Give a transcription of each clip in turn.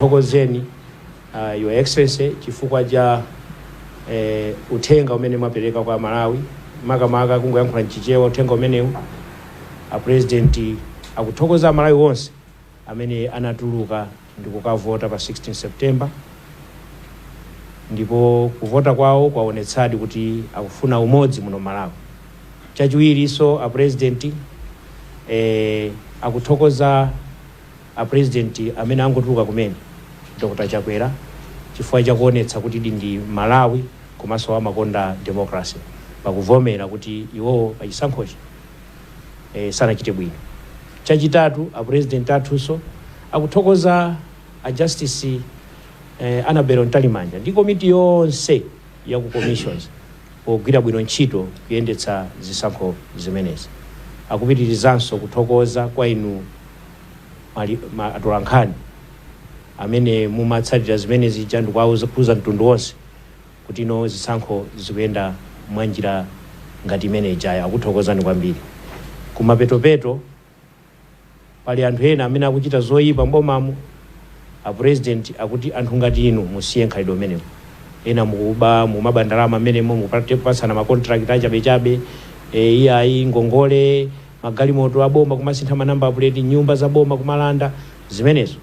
Thokozeni Your Excellency chifukwa cha uthenga umene mwapereka kwa Malawi makamaka kungoyankhula Ntchito uthenga umenewu President akuthokoza Malawi wonse amene anatuluka ndi kukavota pa 16 September ndipo kuvota kwawo kwaonetsadi kuti akufuna umodzi muno Malawi. Chachiwiri so President akuthokoza President amene angotuluka kumene Dr. Chakwera chifukwa chakuonetsa kuti ndi Malawi komanso amakonda democracy pakuvomera kuti iwo pachisankhochi sanachite bwino. Chachitatu President athunso akuthokoza Justice Annabel Ntalimanja ndi komiti yonse ya ku commissions pogwira bwino ntchito kuyendetsa zisankho zimenezi. Akupitirizanso kuthokoza kwa inu atolankhani amene mumatsatira zimenezi chandu kuuza mtundu wonse kuti ino zisankho zikuyenda mwanjira ngati imene ijaya. Akuthokozani kwambiri. Kumapetopeto pali anthu ena amene akuchita zoyipa mbomamo. President akuti anthu ngati inu musiye nkhalidwe umenewu. Ena mukuba mumabandalama amenemo mukupasana makontrakt achabechabe iyayi ngongole magalimoto aboma kumasintha manamba plate nyumba za boma kumalanda zimenezo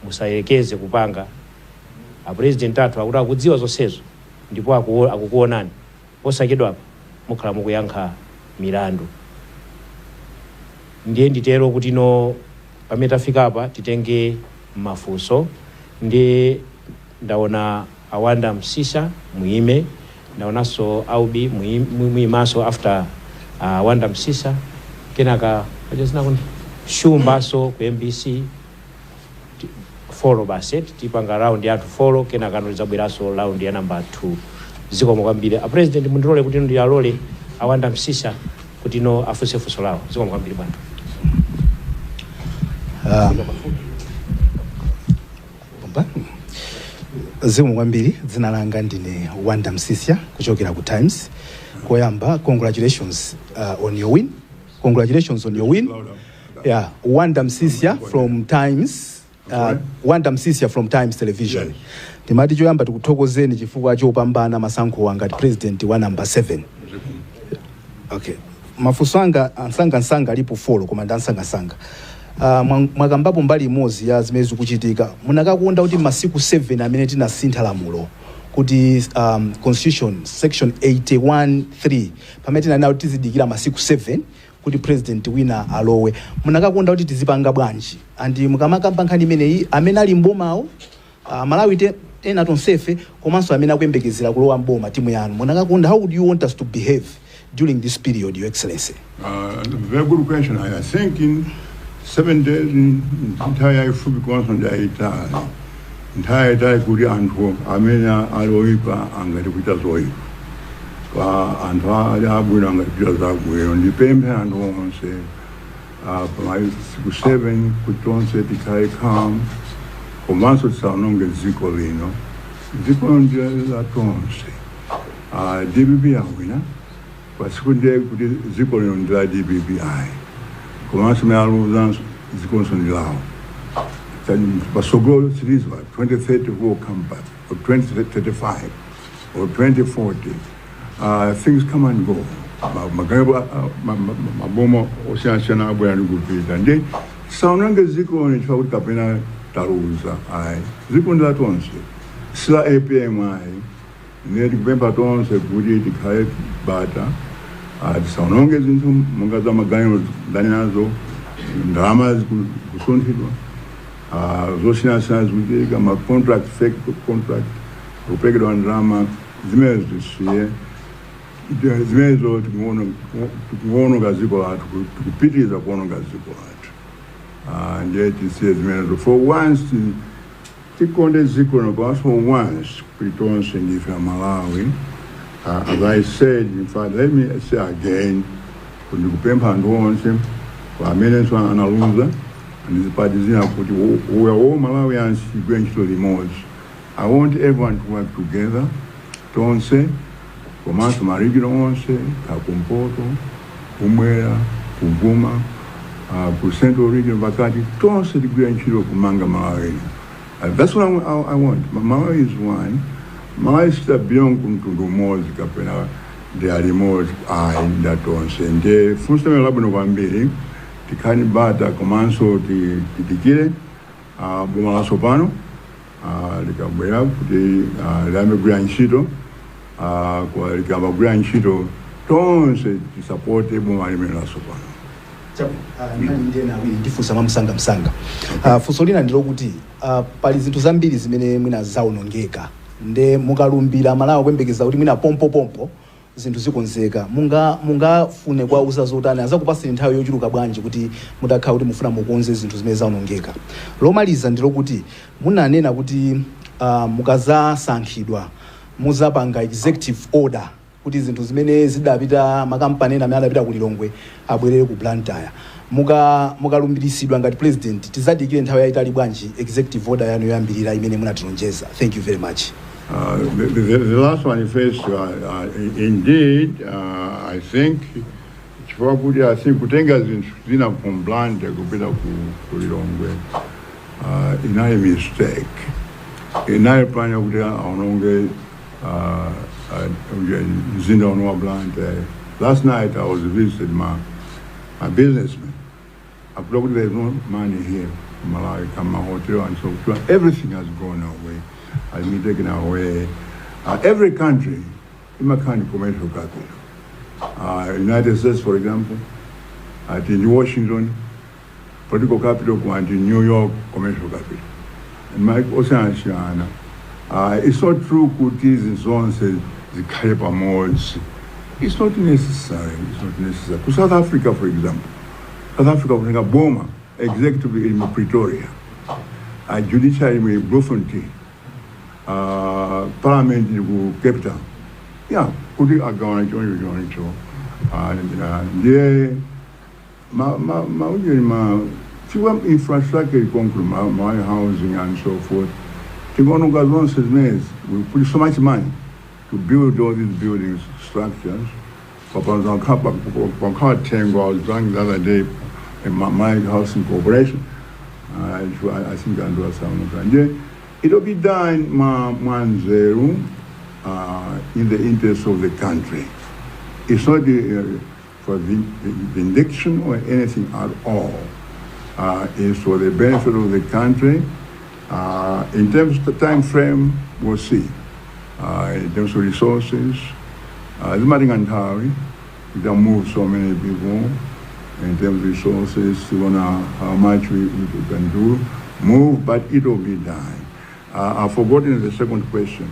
musayekeze kupanga. President athu akuti akudziwa zonsezo ndipo akukuonani posachedwapa mukhala mukuyankha milandu. Ndiye nditero kuti no pamene tafika apa titenge mafunso. Ndi ndaona Awanda Msisa muime, ndaonanso Aubi muimaso after Awanda Msisa kenaka ajazina kuti Shumbaso ku MBC follow baset tipanga round ya 4 kenaka nolizabweraso round ya number 2. Zikomo kwambiri. President mundilole kuti ndi alole Awanda Msisa kuti no afunse funso lawo. Zikomo kwambiri bwana. Zikomo kwambiri. Dzina langa ndine Wanda Msisa kuchokera ku Times. Koyamba congratulations on your win. Congratulations on your win. Yeah, Wanda Msisa from Times. Wanda Msisa from Times Television. Timati choyamba tikuthokozeni chifukwa chopambana masankho wanga president wa number 7. Okay. Mafunso anga ansanga alipo follow koma ndansanga. Mwakambapo mbali imodzi ya zimene zikuchitika munakakuonda kuti masiku 7 amene tinasintha lamulo kuti constitution section 81(3) pamene tinanawo tizidikira masiku 7 kuti president wina alowe munakakuonda kuti tizipanga bwanji andi mukamakamba nkhani imeneyi amene ali mbomawo Malawi ena tonsefe komanso amene akuyembekezera kulowa mboma timu yanu munakakuonda how would you want us to behave during this period, Your Excellency? Very good question. I think in 7 days entire food constant entire kuri anthu amene aloipa angati kuita zoipa pa anthu ali abwino angati kuita zabwino ndipemphe anthu onse pa masiku 7 kuti tonse tikhale calm komanso tisanonge dziko lino. Dziko ndiye la tonse DPP awina pasiku ndiye kuti dziko lino ndi la DPP komanso mealuza zikonso ndilawo. Basogolo cities 2030 will come back, or 2035, or 2040. Things come and go. Waboma oshana abwera ndikupita. Ndi saunange ziko ni chwa kuti kapena taruza ziko ndila tonse. Sila APM ne tikupempha tonse kuti tikhale bata. Saunange zinthu mungaza maganyo ndani nazo ndalama kusunthidwa. Zoshina zikutika ma contract fake contract upegedwa ndalama zimezo zisiye zimezo tikuona gaziko latu tukupitiriza kuona gaziko latu ndiye tisiye zimezo for once tikonde ziko na for once kuitonse ndife Malawi. As I said, in fact, let me say again, kundikupempha anthu onse kwa amene analuza ndizipatizina kuti we are all Malawians going to the most. I want everyone to work together. Tonse, komanso marigino onse, Kakumpoto, Omwe, Waboma, ku Central Region Bakati, tonse tigwira ntchito kumanga Malawi. That's what I want. Mama is one. Mama is the beyond Katundu mozi kapena the remote in that one. And the first time I love no bambiri, the kanibata komanso the tikile, Boma sopano, the kabwera, the Lame Ntchito, kwa the kabwera Ntchito, tonse the support Boma Limela sopano. ndifunsa msanga funso lina ndilo kuti pali zinthu zambiri zimene mwina zaonongeka nde mukalumbira malawa kwembekeza kuti mwina pompo zinthu zikonzeka mungafune kwa uza zotani azakupaseni nthawi yochuluka bwanji kuti mutakhala kuti mufuna mukonze zinthu zimene zaonongeka. Lomaliza ndilo kuti munanena kuti mukazasankhidwa muzapanga executive order kuti zinthu zimene zidapita makampani amene adapita ku Lilongwe abwerere ku Blantyre. Mukalumbiritsidwa ngati president tizadikire nthawi yayitali bwanji executive order yanu yoyambirira imene munatilonjeza. Thank you very much. The last one first, indeed, I think kutenga zina from Blantyre kupita ku Lilongwe inayo mistake. Inayo plan yakuti aononge Zinda on Blantyre. Last night I was visiting my businessman. I thought there's no money here in Malawi, my hotel, and so everything has gone away. Has been taken away. Every country, in my country, commercial capital. United States, for example, in Washington, political capital, and in New York, commercial capital. And my ocean, it's not true. Kutis and so on says the Kaipa modes. It's not necessary. It's not necessary. To South Africa, for example, South Africa, for example, Waboma, executive in Pretoria, judiciary in Bloemfontein, parliament in Cape Town. Yeah, could you go on to and infrastructure, my housing and so forth. We put so much money to build all these buildings, structures. I was drunk the other day in my housing corporation. I think I do some. It will be done in the interest of the country. It's not for vindication or anything at all. It's for the benefit of the country. In terms of the time frame, we'll see. In terms of resources, it's not in Antawi. We don't move so many people. In terms of resources, we don't know how much we can do. Move, but it will be done. I've forgotten the second question.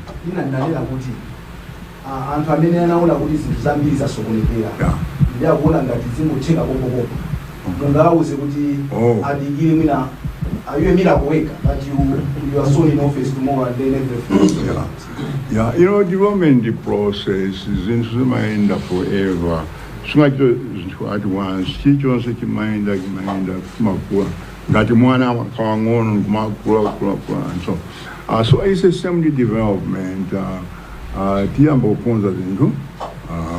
Are you a miracle that you are so in office tomorrow and then everything? Yeah, you know, development process is in mind forever. So much at once, teach us that you mind that and so. So it's a assembly development. Tiambo Ponza Zingo,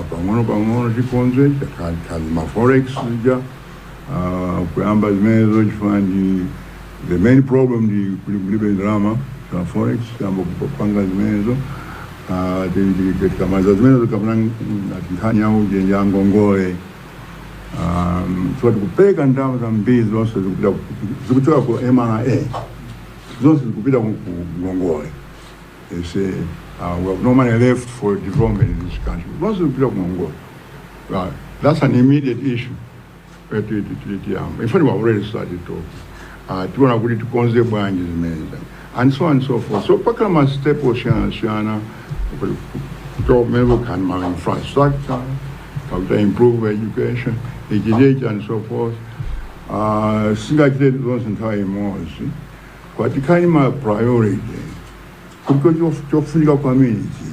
Pamono Ponza, Kalima Forex, Kuamba Mezo, Fandi. The main problem the drama, Forex, Panga Mezo, the Kamazazmezo, the Hanyao, the Young Gongoe, so to pay and down and be those Zuko MRA, those who be Gongoe. They say, we have no money left for development in this country. Those who be Gongoe. That's an immediate issue. In fact, we already started talking. To conserve and so on and so forth. So, Pakama step Oceana, government can infrastructure, to improve education, and so forth. Singapore wasn't high more. But the kind of priority, because of your community,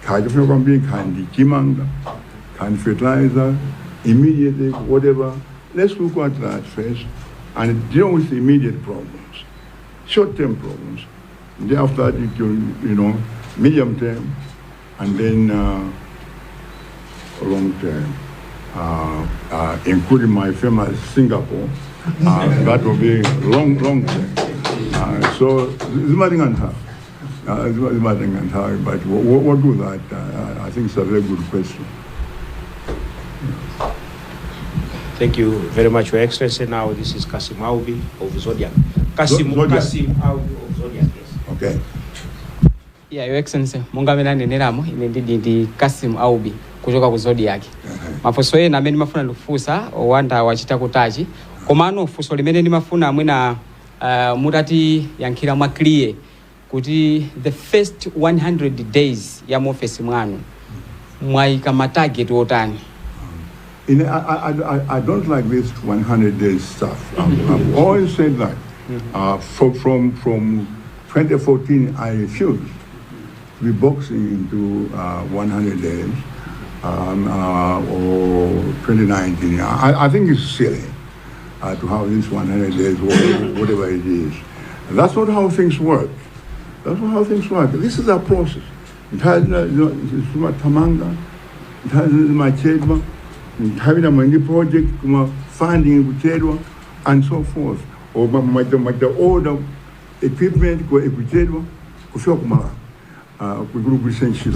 kind of your community can kimanga, can fertilizer, immediately, whatever. Let's look at that first. And deal with immediate problems, short-term problems. And then after that, you know, medium-term, and then long-term, including my famous Singapore. That will be long-term. So Zimaringantha. But what do that? I think it's a very good question. Thank you very much, Your Excellency. Now this is Kasim Aubi of Zodiac. Kasim Aubi of Zodiac, yes. Okay. Yeah, Your Excellency, mungamela nenelamo ine ndi Kasim Aubi kuchoka ku Zodiac. Mafunso ena amene mafuna lufusa owanda wachita kutachi. Komano funso limene ndimafuna mwina mutati yankhira mwa clear kuti the first 100 days ya office mwanu mwaika ma target otani. I don't like this 100 days stuff. I've always said that. From 2014, I refused to be boxing into 100 days or 2019. I think it's silly to have this 100 days, whatever it is. That's not how things work. That's not how things work. This is a process. It has Tamanga, it has my Chedwa, having a money project, funding Chedwa, and so forth. Or the order equipment, Chedwa,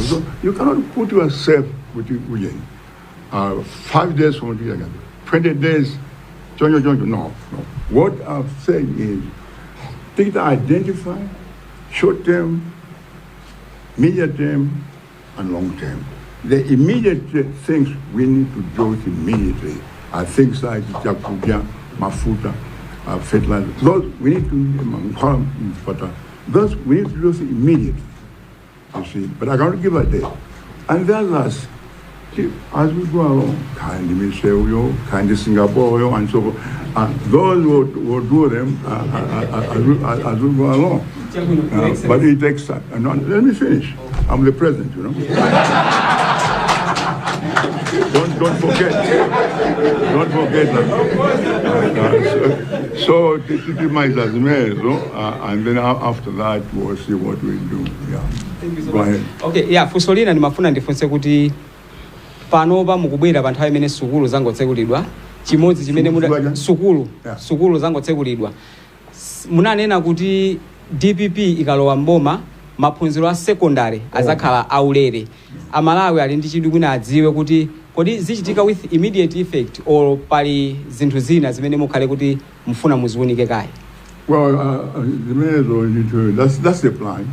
so you cannot put yourself with 5 days from the 20 days. No. What I'm saying is, take the identify short term, medium term, and long term. The immediate things we need to do it immediately are things like Jakuja, Mafuta, fertilizer. Those we need to those we need to do it immediately. You see, but I can't give a date. And then last, as we go along, kindly Michelle, kindly Singapore, and so forth. Those will do them as we go along. But it takes time. Let me finish. I'm the president, you know. Don't forget. Don't forget that. So this is my and then after that we'll see what we do. Yeah. Thank you so Go much. ahead. Okay, yeah, fusolina ndimafuna ndifunse kuti panopa mukubwera pa nthawi imene sukulu zangotsekulidwa chimodzi chimene muda sukulu zangotsekulidwa munanena kuti DPP ikalowa mboma maphunziro a secondary azakhala aulere amalawi ali ndi chidwi kwina adziwe kuti kodi zichitika with immediate effect or pali zinthu zina zimene mukhale kuti mfuna muziwunike kaye. Well, that's the plan.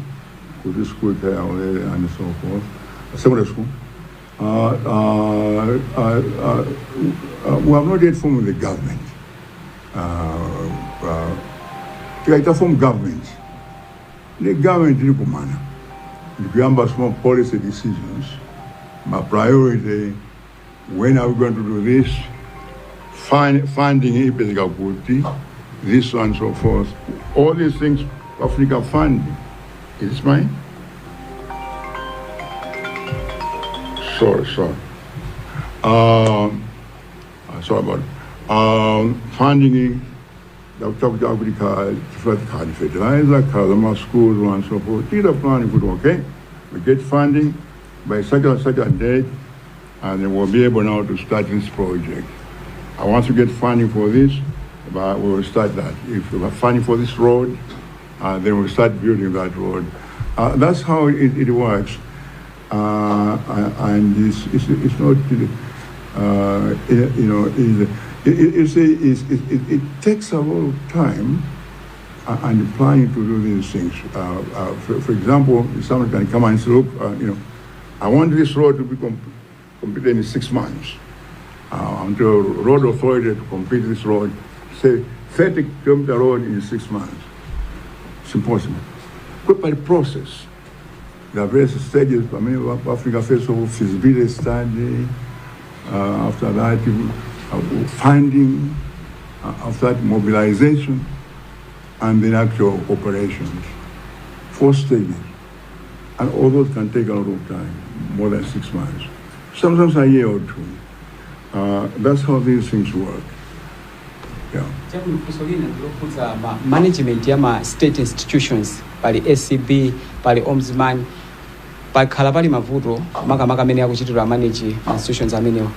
Go to school and so forth. Secondary school. We have not yet formed the government. To form government. The government is Kumana. If you have small policy decisions, my priority, when are we going to do this? Funding this one and so forth. All these things, Africa funding. Is mine? Sorry. Sorry about it. Funding the fertilizer, Kalama schools, and so forth. Either planning good, okay? We get funding by such a date, and then we'll be able now to start this project. I want to get funding for this, but we'll start that. If we have funding for this road, then we'll start building that road. That's how it works. And it's not, it takes a lot of time and planning to do these things. For example, if someone can come and say, look, I want this road to be completed in 6 months. Until road authority to complete this road, say 30-kilometer road in 6 months. It's impossible. But by the process, there are various stages. I mean, Africa first of all, feasibility study. After that, funding. After that, mobilization, and then actual operations. 4 stages, and all those can take a lot of time, more than 6 months, sometimes a year or 2. That's how these things work. Yeah. Management ya state institutions pali SCB pali Ombudsman pakhala pali mavuto makamaka amene akuchitira manage institutions amenewa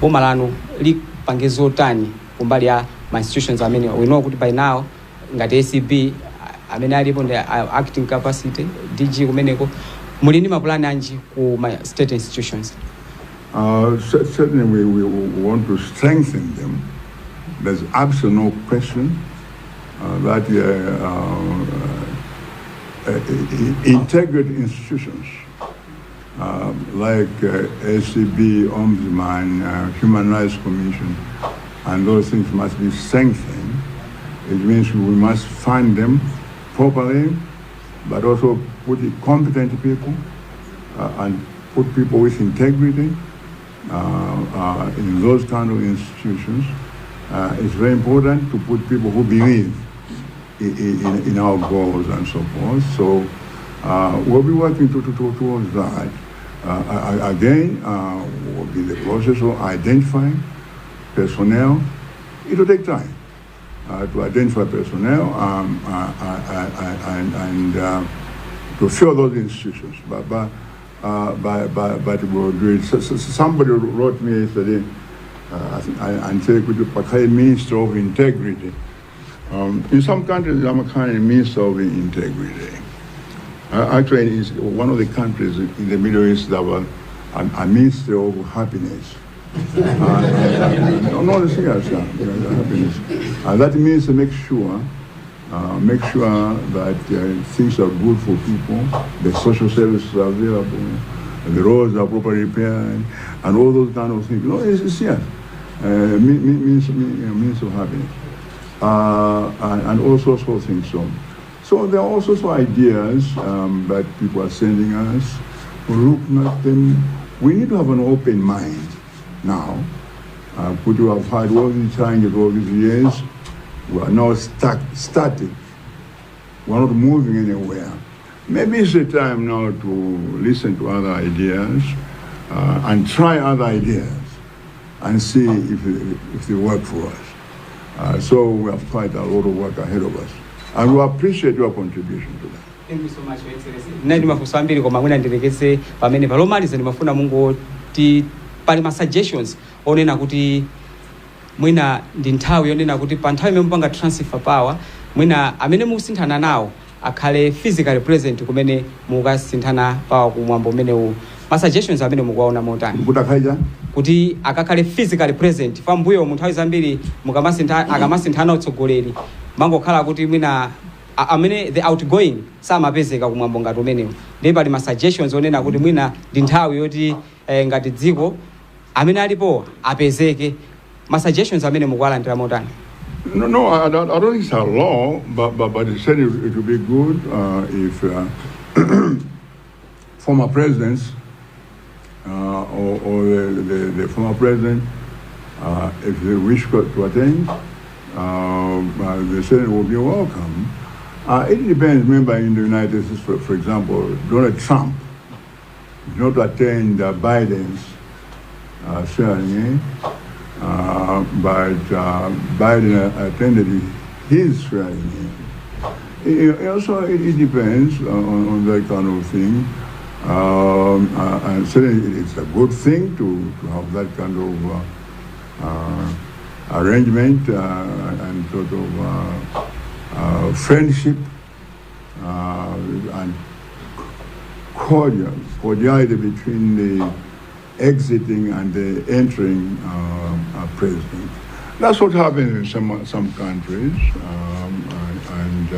boma lanu lipangizo tani kumbali ya institutions amenewa. We know kuti by now ngati SCB amene alipo ndi acting capacity DG kumeneko muli ndi mapulani anji ku state institutions? Certainly we want to strengthen them. There's absolutely no question that integrate institutions like ACB, Ombudsman, Human Rights Commission, and those things must be strengthened. It means we must fund them properly, but also put competent people and put people with integrity in those kind of institutions. It's very important to put people who believe in our goals and so forth. So we'll be working towards that. Again, will be the process of identifying personnel. It will take time to identify personnel and to fill those institutions. But we'll do it. Somebody wrote me yesterday, and said, could you become Minister of Integrity? In some countries, I'm a kind of Minister of Integrity. Actually, it's one of the countries in the Middle East that was a Minister of Happiness. No, serious, happiness. That means to make sure that things are good for people, the social services are available, the roads are properly repaired, and all those kind of things. It's here. Means of happiness. And all sorts of things. So there are all sorts of ideas that people are sending us. We're looking at them. We need to have an open mind now. Could you have had all these challenges all these years? We are now static. We're not moving anywhere. Maybe it's the time now to listen to other ideas and try other ideas and see if they work for us. So we have quite a lot of work ahead of us. And we appreciate your contribution to that. Thank you so much, Your Excellency. Nandi mafunso ambiri koma mwina ndirekeze pamene palomaliza ndimafuna mungu pali ma suggestions onena kuti mwina ndi nthawi yonena kuti pa nthawi imene mupanga transfer power mwina amene mukusinthana nawo akhale physically present kumene mukasinthana power kumwambo umenewu. Ma suggestions amene mukuwaona motani kuti akakhale physically present pambuyo mu nthawi zambiri akamasinthana utsogoleri mangokhala kuti mwina amene the outgoing samapezeka kumwambo ngati umenewu. Ndipo pali ma suggestions onena kuti mwina ndi nthawi yoti ngati dziko amene alipo apezeke. Ma suggestions amene mukuwalandira motani? No, I don't think it's a law, but it said it would be good if former presidents or the former president, if they wish to attend, the Senate will be welcome. It depends. Remember, in the United States, for example, Donald Trump did not attend Biden's ceremony, but Biden attended his ceremony. Also, it depends on that kind of thing. And certainly, it's a good thing to have that kind of arrangement and sort of friendship and cordiality between the exiting and the entering president. That's what happens in some countries, and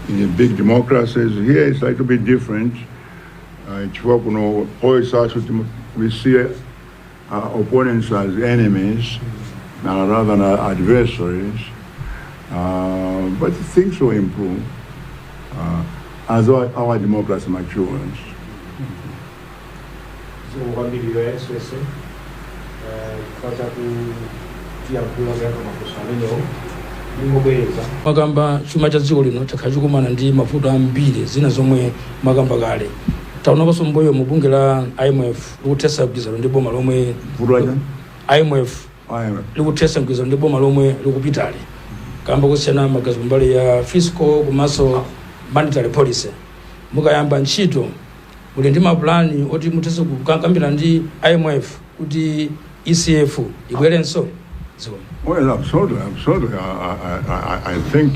in the big democracies. Here it's like to be different. We see opponents as enemies rather than adversaries, but things will improve as our democracy matures. Magamba chuma cha dziko lino chakachukumana ndi mavuto ambiri zina zomwe magamba kale taonakonso mboyo mu bunge la IMF likuthetsa mgwirizano ndi boma lomwe IMF likuthetsa mgwirizano ndi boma lomwe likupitali kamba kusiyana magazi mbali ya fiscal komanso monetary policy. Mukayamba ntchito muli ndi mapulani oti muthetsa kukambirana ndi IMF kuti ECF ibwerenso? Well, absolutely. I think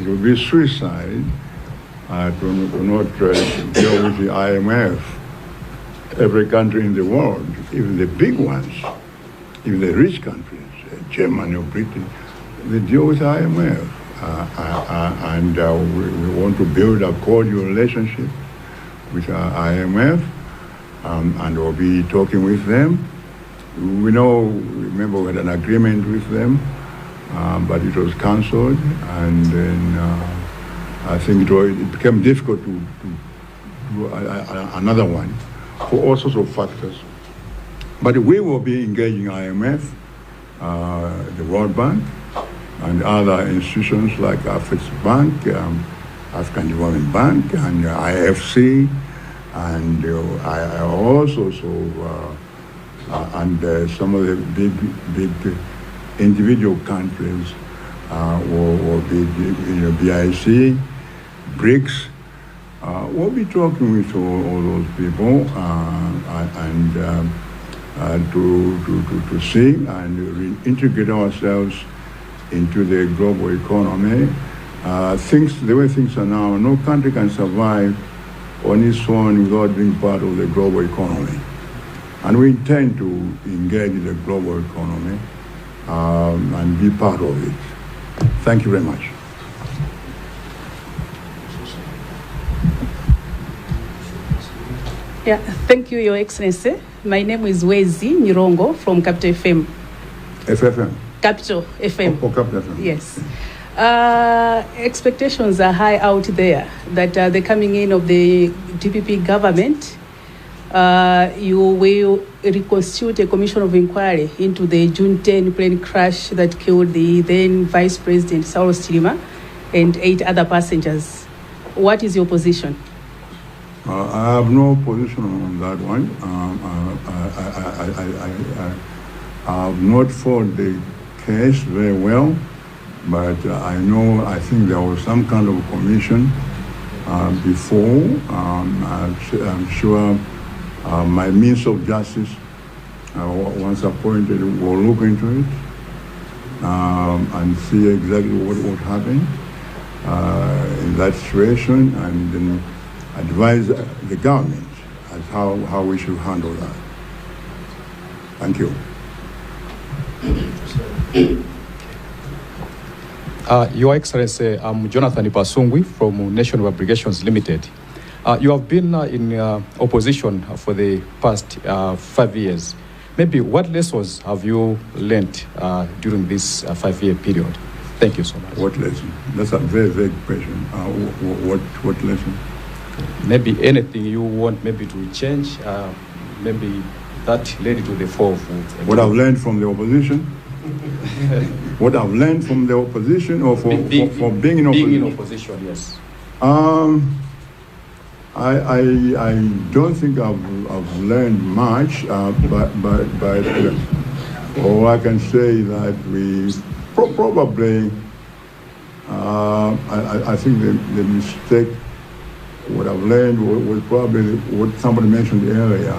it would be suicide to not deal with the IMF. Every country in the world, even the big ones, even the rich countries, Germany or Britain, they deal with IMF. And we want to build a cordial relationship with IMF, and we'll be talking with them. Remember we had an agreement with them, but it was cancelled, and then I think it became difficult to do another one for all sorts of factors. But we will be engaging IMF, the World Bank, and other institutions like Afreximbank Bank, African Development Bank, and IFC, and I also and some of the big individual countries will be BIC, BRICS. We'll be talking with all those people and to see and reintegrate ourselves into the global economy. The way things are now, no country can survive on its own without being part of the global economy. And we intend to engage in the global economy and be part of it. Thank you very much. Yeah, thank you, Your Excellency. My name is Wezi Nyirongo from Capital FM. FFM? Capital FM. Oh, Capital FM. Yes. Expectations are high out there that the coming in of the DPP government, you will reconstitute a commission of inquiry into the June 10 plane crash that killed the then Vice President Saulos Chilima and 8 other passengers. What is your position? I have no position on that one. I have not followed the case very well, but I think there was some kind of commission before. I'm sure my Minister of Justice, once appointed, will look into it and see exactly what happened in that situation, and then advise the government as how we should handle that. Thank you. Your Excellency, I'm Jonathan Ipasungwi from National Obligations Limited. You have been in opposition for the past 5 years. Maybe what lessons have you learned during this 5-year period? Thank you so much. What lesson? That's a very vague question. What lesson? Maybe anything you want maybe to change, maybe that led to the fall of what I've learned from the opposition? What I've learned from the opposition, or for being in opposition? Being in opposition, yes. I don't think I've learned much, but all I can say that we probably, I think the mistake, what I've learned was probably what somebody mentioned earlier,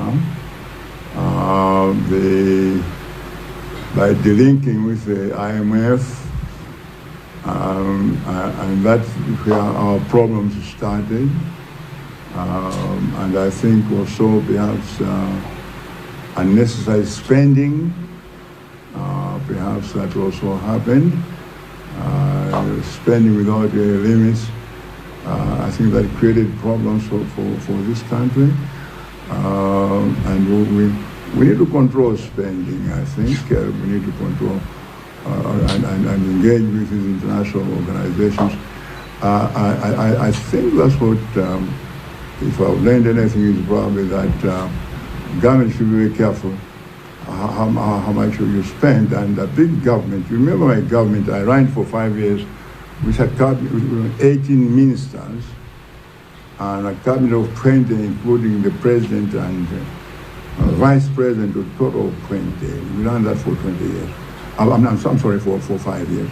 by delinking with the IMF, and that's where our problems started. And I think also perhaps unnecessary spending, perhaps that also happened. Spending without limits, I think that created problems for this country. And we need to control spending, I think. We need to control and engage with these international organizations. I think that's what, if I've learned anything, is probably that government should be very careful how much you spend. And a big government, remember my government, I ran for 5 years with a cabinet with 18 ministers and a cabinet of 20, including the president and vice president, a total of 20. We ran that for 20 years. I'm sorry, for 5 years.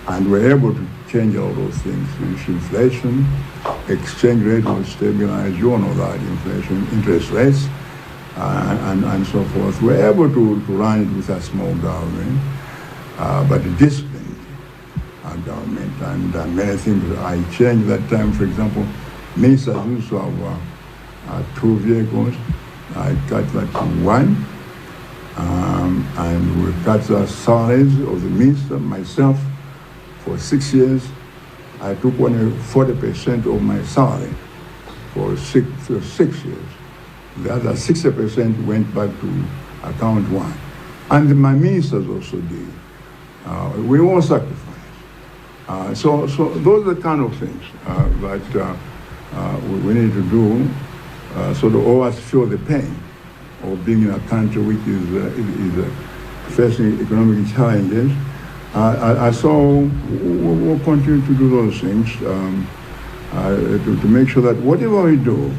And we're able to change all those things. Inflation, exchange rate was stabilized, you all know that, inflation, interest rates, and so forth. We're able to run it with a small government, but a disciplined government. and many things I changed that time. For example, ministers used to have 2 vehicles. I cut that to 1. And we cut the salaries of the minister, myself, for 6 years. I took 40% of my salary for 6 years. The other 60% went back to account 1. And my ministers also did. We all sacrificed. So those are the kind of things that we need to do so that all of us feel the pain of being in a country which is facing economic challenges. So we'll continue to do those things to make sure that whatever we do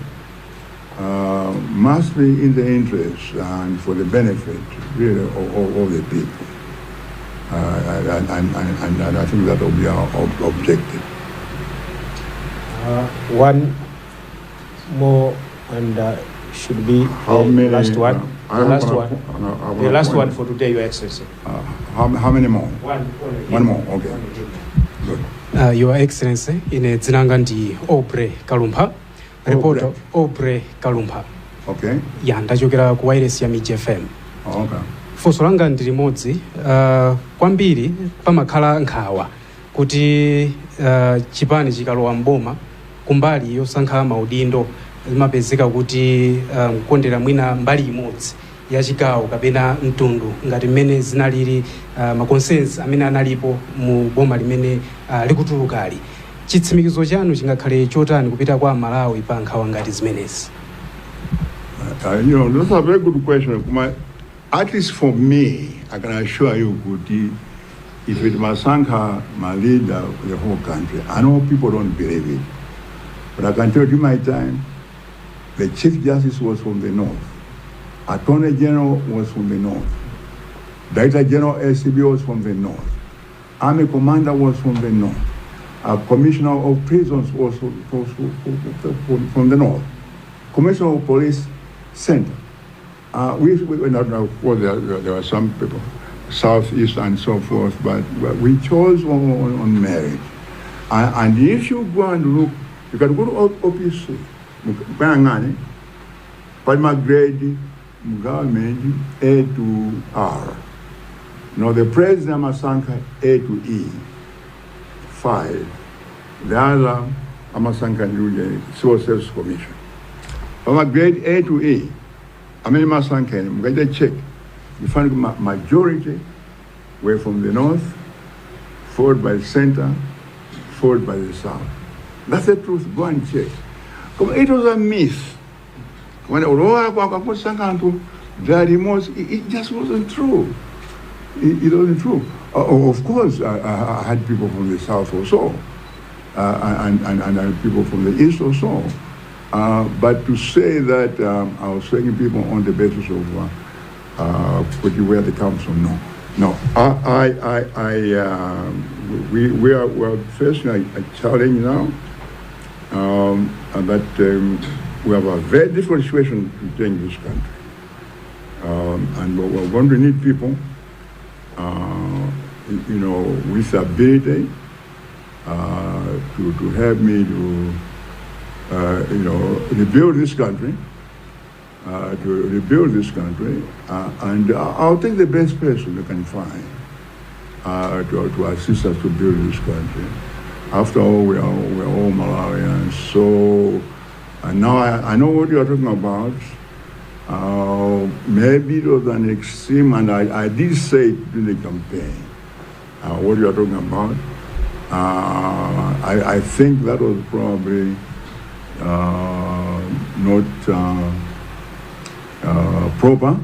must be in the interest and for the benefit, really, of the people. And I think that will be our objective. One more, and should be the last one. The last one for today, Your Excellency. How many more? One more, okay. Good. Your Excellency, ine dzinanga ndi Omwe Kalumpha, reporter Omwe Kalumpha. Okay. Ya ndachokera ku wireless ya Miji FM. Okay. Funso langa ndi limodzi, kwambiri pamakhala nkhawa kuti chipani chikalowa mboma kumbali yosankha maudindo zimapezeka kuti kukondera mwina mbali imodzi ya chigawo kapena mtundu ngati mmene zinalili makonsensi amene analipo mu boma limene likutulukali. Chitsimikizo chanu chingakhale chotani kupita kwa Malawi pa nkhawa ngati zimenezi? That's a very good question. At least for me, I can assure you, Kuti, if it Masanka, my leader of the whole country, I know people don't believe it, but I can tell you my time, the Chief Justice was from the North. Attorney General was from the North. Director General SCB was from the North. Army Commander was from the North. Commissioner of Prisons was from the North. Commissioner of Police Center. There were some people, Southeast and so forth, but we chose on merit. And if you go and look, you can go to OPC, Palma grade, government A to R. Now the president Amasanka A to E, 5. The other Amasanka Civil Service Commission. Palma grade A to E. I mean Amasanka, I'm going to check. You find majority were from the north, followed by the center, followed by the south. That's the truth. Go and check. It was a myth. When it just wasn't true. It wasn't true. Of course, I had people from the south also, and I had people from the east also. But to say that I was taking people on the basis of where they come from, no. We are facing a challenge now, but we have a very difficult situation to change this country. And we're going to need people, with ability to help me to, rebuild this country, and I'll take the best person we can find to assist us to build this country. After all, we're all Malawians, so now I know what you're talking about. Maybe it was an extreme, and I did say it during the campaign, what you're talking about. I think that was probably not proper.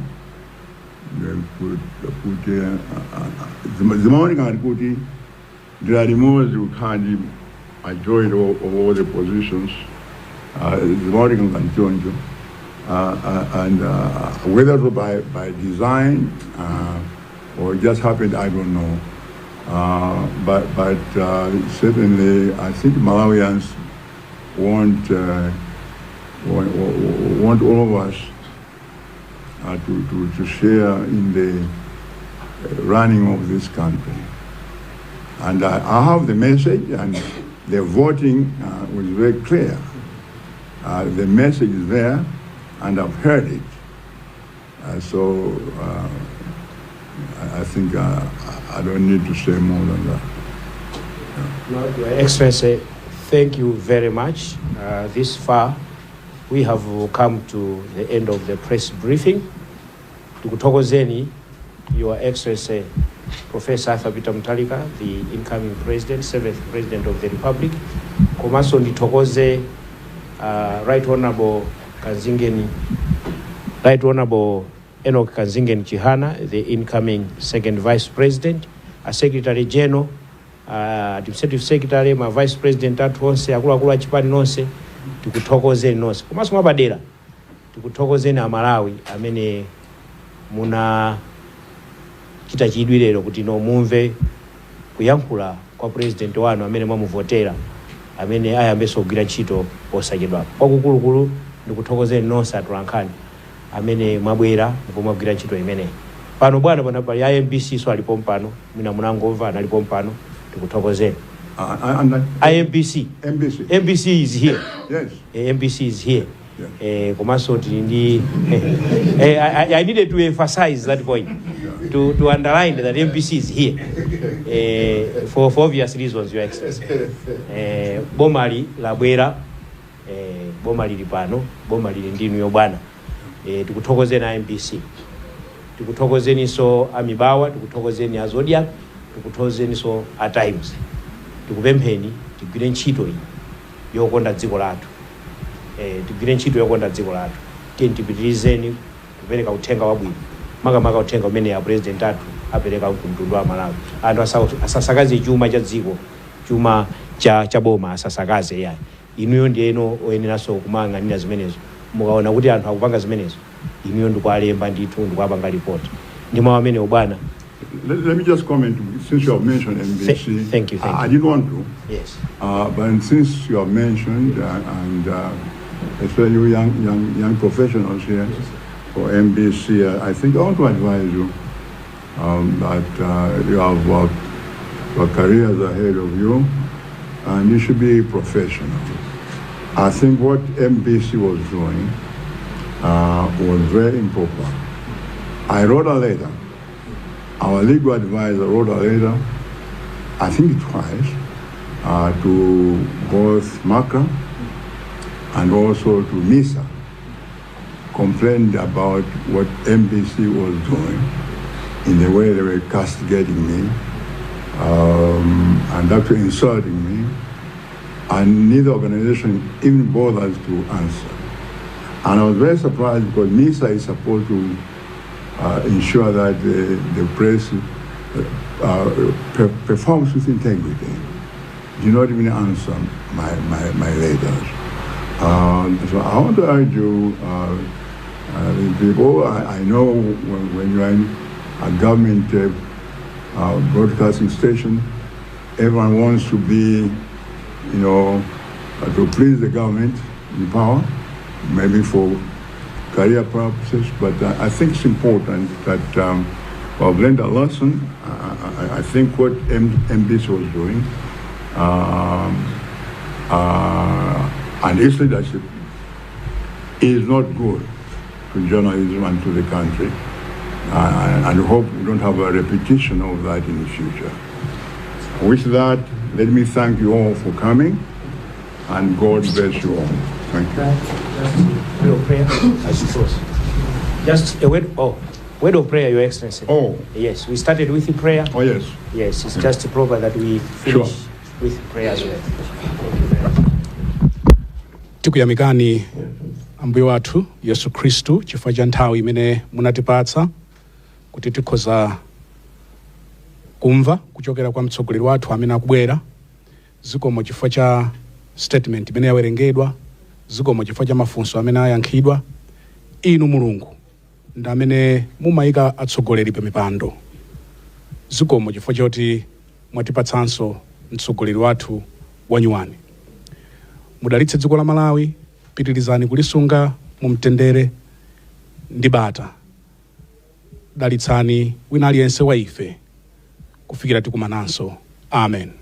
The morning I put it, there are removed you can't majority of all the positions. The morning can join you. And whether it was by design or it just happened, I don't know. But certainly, I think Malawians want all of us to share in the running of this country. And I have the message, and the voting was very clear. The message is there, and I've heard it. So I think I don't need to say more than that. No, Your Excellency, thank you very much. This far, we have come to the end of the press briefing. Tikuthokozeni, Your Excellency, Professor Arthur Peter Mutharika, the incoming president, 7th President of the Republic. Komanso ndithokoze Right Honorable Enoch Kanzingeni Chihana, the incoming 2nd Vice President, a Secretary General, Administrative Secretary, my Vice President athu onse, akuluakulu achipani nonse, tikuthokozeni nonse. Komanso mwapadera, tikuthokozeni Amalawi amene muna chita chidwirero kuti mumve kuyankhula kwa president wanu amene mwamuvotera, amene ayambeso kugwira ntchito posachedwa. Kwakukulukulu ndikuthokozeni nonse atolankhani amene mwabwera ndipo mwagwira ntchito imeneyi. Pano bwana pana pali IMBC so alipo mpano, mina munangomva analipo mpano, tikuthokozeni. IMBC. MBC is here. Yes. MBC is here. Yes. Komanso ndi I needed to emphasize that point, to underline that MBC is here for obvious reasons, Your Excellency. Bomali labwera, bomali lipano, bomali ndinu yobwana. Tikuthokozeni MBC, tikuthokozeni so Amibawa, tikuthokozeni Zodiac, tikuthokozeni so at times. Tikupempheni tigwire ntchito iyi yokonda dziko lathu. Tigwire ntchito yokonda dziko lathu. Tipitirizeni kupereka uthenga wabwino. Makamaka uthenga umene ya president athu apereka kumtundu wa Malawi. Anthu asasakaze chuma cha dziko, chuma cha boma asasakaze yayi. Inuyo ndiyeno oyeneranso kumang'anira zimenezo. Mukaona kuti anthu akupanga zimenezo, inuyo ndikualemba ndithu ndikuapanga report. Ndi mawu amene ubwana. Let me just comment, since you have mentioned MBC. Thank you. I didn't want to. Yes. But since you have mentioned, and especially you young professionals here for MBC, I think I want to advise you that you have your careers ahead of you, and you should be professional. I think what MBC was doing was very improper. I wrote a letter. Our legal advisor wrote a letter, I think twice, to both Macra and also to NISA, complained about what MBC was doing in the way they were castigating me and actually insulting me, and neither organization even bothers to answer. And I was very surprised because NISA is supposed to ensure that the press performs with integrity. Do not even answer my letters. So I want to urge you, people, I know when you're in a government broadcasting station, everyone wants to be, to please the government in power, maybe for career purposes, but I think it's important that I've learned a lesson. I think what MBC was doing and its leadership is not good to journalism and to the country. And I hope we don't have a repetition of that in the future. With that, let me thank you all for coming, and God bless you all. Thank you. Just a word of prayer as you close. Just a word of prayer, Your Excellency. Oh. Yes, we started with the prayer. Oh, yes. Yes, it's just proper that we finish with prayer as well. Tikuyamikani Ambuye wathu Yesu Kristu chifukwa cha nthawi imene munatipatsa kuti tikhoza kumva kuchokera kwa mtsogoleri wathu amene akubwera. Zikomo chifukwa cha statement imene yawerengedwa, zikomo chifukwa cha mafunso amene ayankhidwa. Inu Mulungu ndi amene mumayika atsogoleri pa mipando. Zikomo chifukwa choti mwatipatsanso mtsogoleri wathu wanyuwani. Mudalitse dziko la Malawi, pitirizani kulisunga mu mtendere ndi bata. Dalitsani wina aliyense wa ife kufikira tikumananso Amen.